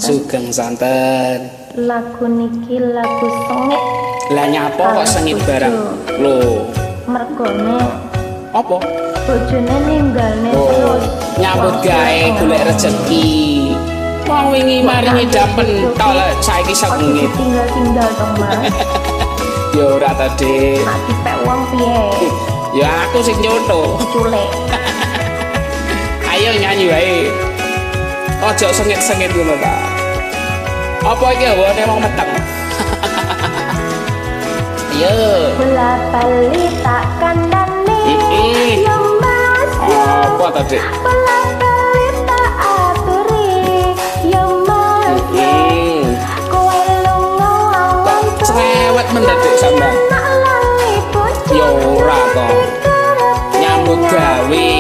Sugeng santen. Lagu niki lagu sengit. Lah nyapa kok sengit barang? Lho, mergone apa? bojone ninggalne terus nyambut gawe golek rezeki. Wong wingi maringi dampen tol saiki sengit. Tinggal dong, Mas. Ya ora ta, Dik. Nek dipek wong piye? Ya aku sing nyoto. Diculik. Ayo nyanyi wae. Ojo sengit-sengit ngono ta. Apa iki hawane wong meteng? Ayo. Bola bali tak kandhane. Yo Mas. Apa ta, Dik? Bola bali tak aturi. Yo Mas. Kowe lunga awan cerewet mendadak sampean. Ya ora to. Nyambut gawe.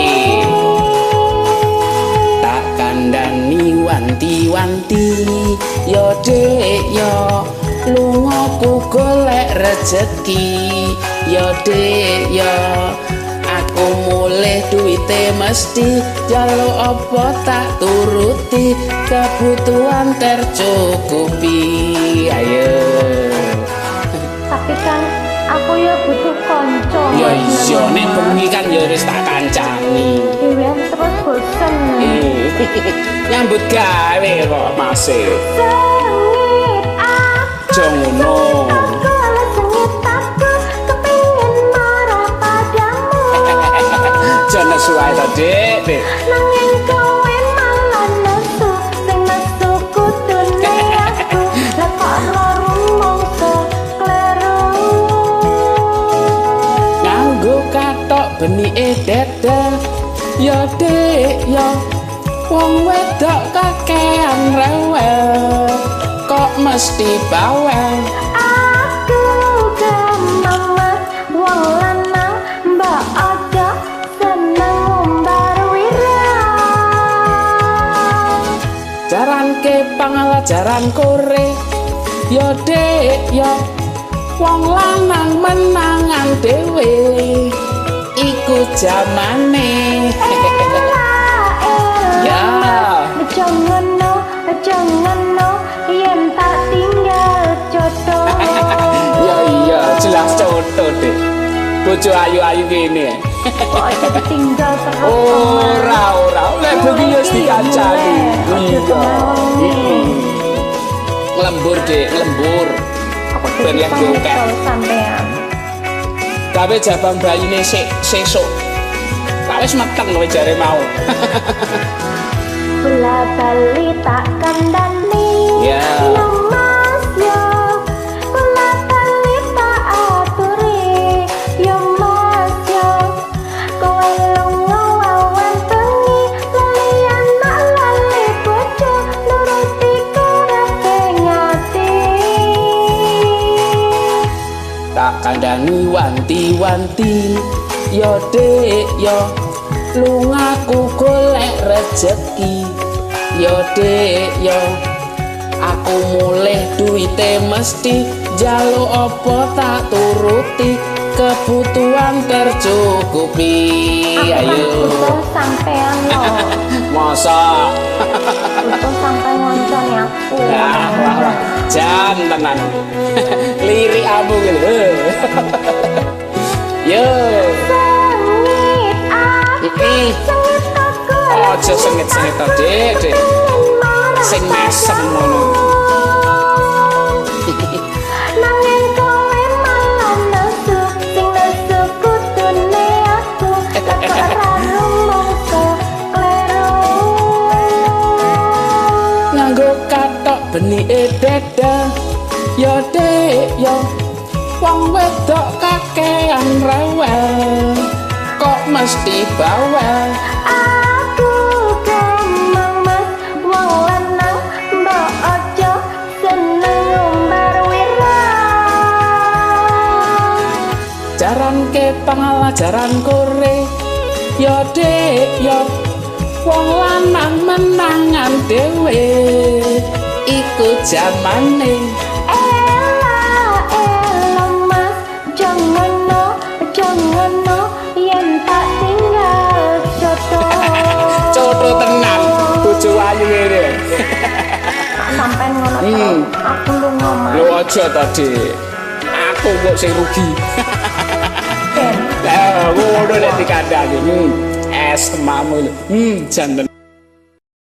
Tak kandhani wanti-wanti. Yo Dik yo lunga ku golek rezeki. Yo Dik yo aku mulih duwite mesti jaluk apa tak turuti kebutuhan tercukupi. Ayo. Tapi kan aku ya butuh konco. Ya iya nek bengi kan ya wis tak kancani. Dewean terus bosen. Nyambut gawe kok masih. Sengit aku. Aja ngono. Kalau sengit aku kepingin marah padamu. Jane suwae ta, Dik. Nanging kowe malah nesu sing nesu kudune aku. Lah kok ora rumangsa kleru. Nganggo katok benike dada. Ya Dik ya wong wedok kakean rewel. Kok mesti bawel. Aku gememet wong lanang mbak aja seneng ngumbar wirang. Jaranke pangalajaran kore. Ya Dik ya wong lanang menangan dhewe. Iku jamane. Ya. Jangan no, yen tak tinggal jodoh. Ya iya, jelas contoh deh. Bojo ayu-ayu gini. Kok aja ditinggal terus. Ora, lek bengi wis dikancani. Iya. Nglembur, Dik, nglembur. Aku Ben lek bongkar. sampean. Gawe jabang bayine sesuk. Tak wis meteng kowe jare mau. Bola bali tak kandhani. Ya. Yo Mas yo. Bola bali tak aturi. Yo Mas yo. Kowe lunga awan bengi. Lali anak lali bojo. Nuruti kabeh ngati. Tak kandhani wanti-wanti. Yo Dik yo lungaku golek rezeki. Yo Dik yo aku mulih duwite mesti jaluk apa tak turuti kebutuhan tercukupi. Ayo Butuh sampean yo. masa Butuh sampai ngonconi aku. wah jan tenan lirik amu gitu. Yo Sengit aku. Sengit aku. aja sengit-sengit to, Dik. Sing mesem ngono. Nanging kowe malah nesu sing nesu kudune aku. Lah kok ora rumangsa kleru. Nganggo katok benike dada. Ya Dik ya wong wedok kakean rewel. Kok mesti bawel. Aku gememet wong lanang mbok aja seneng ngumbar wirang. Jaranke pangalajaran kore. Ya Dik ya wong lanang menangan dhewe. Iku jamane. Ela Mas jangan no yen tak tinggal jodoh. Coto tenan bojo ayu aku ngene. Sampean ngono terus aku lunga mas. Lho aja tadi. Aku kok sing rugi. Ben Lah ngono nek dikandani. Es mamu lho. Janten.